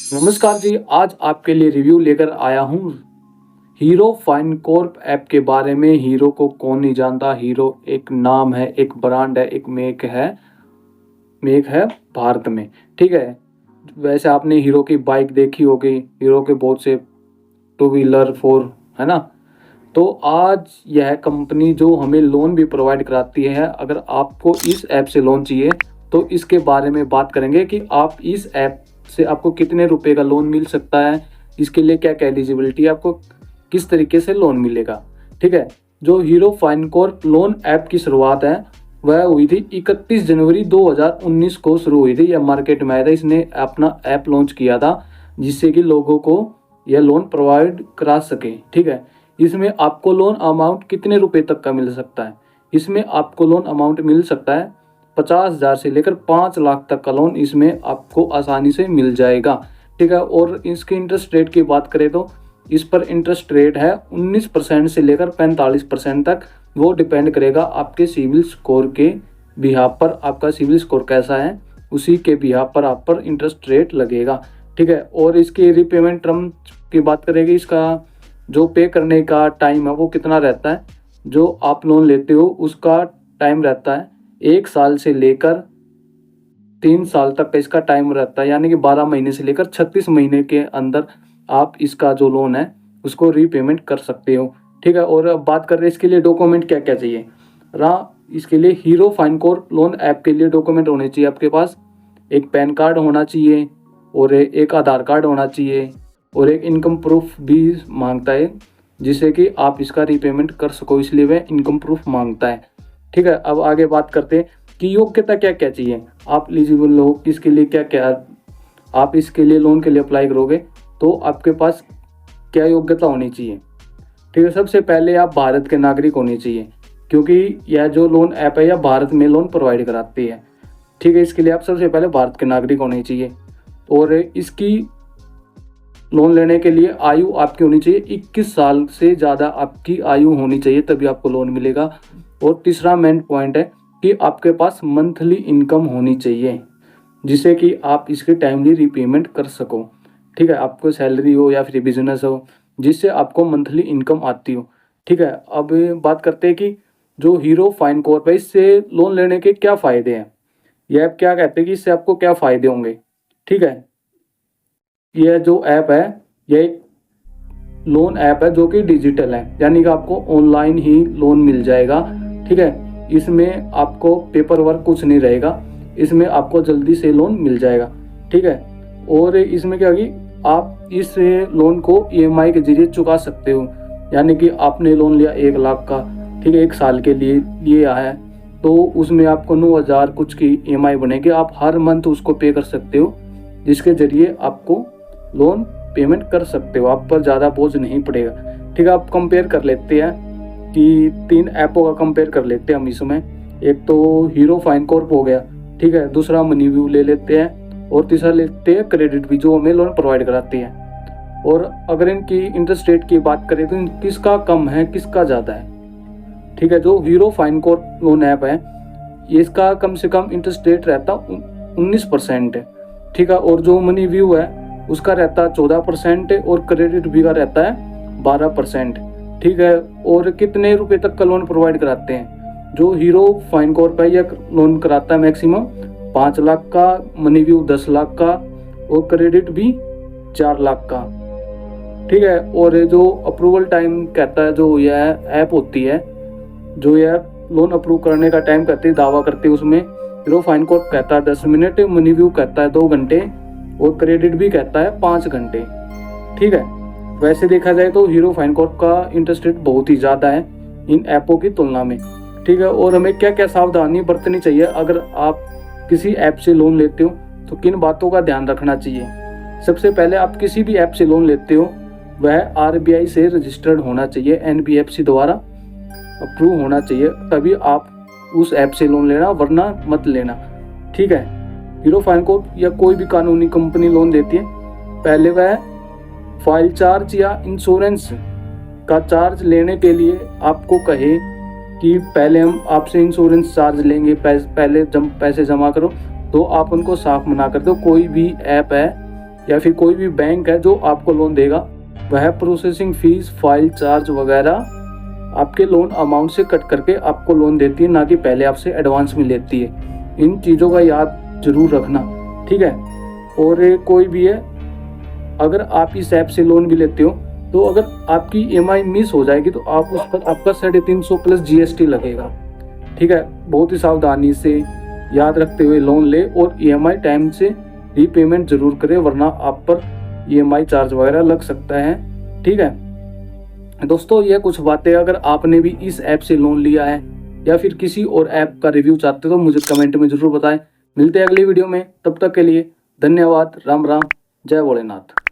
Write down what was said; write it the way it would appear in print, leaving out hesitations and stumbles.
नमस्कार जी, आज आपके लिए रिव्यू लेकर आया हूँ हीरो फाइनकॉर्प ऐप के बारे में। हीरो को कौन नहीं जानता। हीरो एक नाम है, एक ब्रांड है, एक मेक है भारत में। ठीक है। वैसे आपने हीरो की बाइक देखी होगी, हीरो के बहुत से टू व्हीलर फोर, है ना। तो आज यह कंपनी जो हमें लोन भी प्रोवाइड कराती है, अगर आपको इस ऐप से लोन चाहिए तो इसके बारे में बात करेंगे कि आप इस ऐप से आपको कितने रुपए का लोन मिल सकता है, इसके लिए क्या क्या एलिजिबिलिटी है, आपको किस तरीके से लोन मिलेगा। ठीक है। जो हीरो फाइनकॉर्प लोन ऐप की शुरुआत है वह हुई थी 31 जनवरी 2019 को शुरू हुई थी। यह मार्केट में आया था, इसने अपना ऐप लॉन्च किया था जिससे कि लोगों को यह लोन प्रोवाइड करा सके। ठीक है। इसमें आपको लोन अमाउंट कितने रुपए तक का मिल सकता है। इसमें आपको लोन अमाउंट मिल सकता है 50,000 से लेकर 5 लाख तक का लोन इसमें आपको आसानी से मिल जाएगा। ठीक है। और इसके इंटरेस्ट रेट की बात करें तो इस पर इंटरेस्ट रेट है 19% से लेकर 45% तक। वो डिपेंड करेगा आपके सिविल स्कोर के बिहाफ पर, आपका सिविल स्कोर कैसा है उसी के बिहाफ पर आप पर इंटरेस्ट रेट लगेगा। ठीक है। और इसकी रीपेमेंट टर्म की बात करेंगे, इसका जो पे करने का टाइम है वो कितना रहता है। जो आप लोन लेते हो उसका टाइम रहता है 1 साल से लेकर 3 साल तक का इसका टाइम रहता है, यानी कि 12 महीने से लेकर 36 महीने के अंदर आप इसका जो लोन है उसको रीपेमेंट कर सकते हो। ठीक है। और अब बात कर रहे हैं इसके लिए डॉक्यूमेंट क्या क्या चाहिए। इसके लिए हीरो फाइनकॉर्प लोन ऐप के लिए डॉक्यूमेंट होने चाहिए आपके पास। एक पैन कार्ड होना चाहिए और एक आधार कार्ड होना चाहिए और एक इनकम प्रूफ भी मांगता है जिससे कि आप इसका रीपेमेंट कर सको, इसलिए वह इनकम प्रूफ मांगता है। ठीक है। अब आगे बात करते हैं कि योग्यता क्या क्या चाहिए, आप एलिजिबल हो इसके लिए, क्या क्या आप इसके लिए लोन के लिए अप्लाई करोगे तो आपके पास क्या योग्यता होनी चाहिए। ठीक है। सबसे पहले आप भारत के नागरिक होने चाहिए क्योंकि यह जो लोन ऐप है यह भारत में लोन प्रोवाइड कराती है। ठीक है। इसके लिए आप सबसे पहले भारत के नागरिक होने चाहिए और इसकी लोन लेने के लिए आयु आपकी होनी चाहिए 21 साल से ज़्यादा आपकी आयु होनी चाहिए, तभी आपको लोन मिलेगा। और तीसरा मेन पॉइंट है कि आपके पास मंथली इनकम होनी चाहिए जिससे कि आप इसकी टाइमली रीपेमेंट कर सको। ठीक है। आपको सैलरी हो या फिर बिजनेस हो जिससे आपको मंथली इनकम आती हो। ठीक है। अब बात करते हैं कि जो हीरो फाइनकॉर्प है इससे लोन लेने के क्या फ़ायदे हैं, यह ऐप क्या कहते हैं कि इससे आपको क्या फ़ायदे होंगे। ठीक है। यह जो ऐप है यह एक लोन ऐप है जो कि डिजिटल है, यानी कि आपको ऑनलाइन ही लोन मिल जाएगा। ठीक है। इसमें आपको पेपर वर्क कुछ नहीं रहेगा, इसमें आपको जल्दी से लोन मिल जाएगा। ठीक है। और इसमें क्या होगी, आप इस लोन को ईएमआई के जरिए चुका सकते हो, यानी कि आपने लोन लिया 1 लाख का, ठीक है, 1 साल के लिए लिया है तो उसमें आपको 9,000 कुछ की ईएमआई बनेगी। आप हर मंथ उसको पे कर सकते हो जिसके जरिए आपको लोन पेमेंट कर सकते हो, आप पर ज़्यादा बोझ नहीं पड़ेगा। ठीक है। आप कंपेयर कर लेते हैं कि 3 ऐपों का कंपेयर कर लेते हैं हम इसमें। एक तो हीरो फाइनकॉर्प हो गया, ठीक है, दूसरा मनीव्यू ले लेते हैं और तीसरा लेते हैं क्रेडिट भी जो हमें लोन प्रोवाइड कराती है। और अगर इनकी इंटरेस्ट रेट की बात करें तो किसका कम है किसका ज़्यादा है। ठीक है। जो हीरो फाइनकॉर्प लोन ऐप है इसका कम से कम इंटरेस्ट रेट रहता 19% है। ठीक है। और जो मनीव्यू है उसका रहता है 14% और क्रेडिट भी का रहता है 12%। ठीक है। और कितने रुपए तक का लोन प्रोवाइड कराते हैं, जो हीरो फाइनकॉर्प है यह लोन कराता है मैक्सिमम 5 लाख का, मनीव्यू 10 लाख का और क्रेडिट भी 4 लाख का। ठीक है। और जो अप्रूवल टाइम कहता है, जो यह ऐप होती है जो यह लोन अप्रूव करने का टाइम कहती है, दावा करती है, उसमें हीरो फाइनकॉर्प कहता है 10 मिनट, मनीव्यू कहता है 2 घंटे और क्रेडिट भी कहता है 5 घंटे। ठीक है। वैसे देखा जाए तो हीरो फाइनकॉर्प का इंटरेस्ट रेट बहुत ही ज़्यादा है इन ऐपों की तुलना में। ठीक है। और हमें क्या क्या सावधानी बरतनी चाहिए अगर आप किसी ऐप से लोन लेते हो तो किन बातों का ध्यान रखना चाहिए। सबसे पहले आप किसी भी ऐप से लोन लेते हो वह आरबीआई से रजिस्टर्ड होना चाहिए, एनबीएफसी द्वारा अप्रूव होना चाहिए, तभी आप उस ऐप से लोन लेना, वरना मत लेना। ठीक है। हीरो फाइनकॉर्प या कोई भी कानूनी कंपनी लोन देती है, पहले वह फाइल चार्ज या इंश्योरेंस का चार्ज लेने के लिए आपको कहे कि पहले हम आपसे इंश्योरेंस चार्ज लेंगे, पहले जब पैसे जमा करो, तो आप उनको साफ मना कर दो। कोई भी ऐप है या फिर कोई भी बैंक है जो आपको लोन देगा, वह प्रोसेसिंग फीस, फाइल चार्ज वगैरह आपके लोन अमाउंट से कट करके आपको लोन देती है, ना कि पहले आपसे एडवांस में लेती है। इन चीज़ों का याद जरूर रखना, ठीक है। और कोई भी है, अगर आप इस ऐप से लोन भी लेते हो तो अगर आपकी EMI मिस हो जाएगी तो आप उस पर आपका 350 प्लस GST लगेगा, ठीक है। बहुत ही सावधानी से याद रखते हुए लोन ले और EMI टाइम से रीपेमेंट जरूर करें, वरना आप पर EMI चार्ज वगैरह लग सकता है, ठीक है। दोस्तों ये कुछ बातें, अगर आपने भी इस ऐप से लोन लिया है या फिर किसी और ऐप का रिव्यू चाहते हो तो मुझे कमेंट में जरूर बताएं। मिलते हैं अगली वीडियो में, तब तक के लिए धन्यवाद। राम राम, जय भोलेनाथ।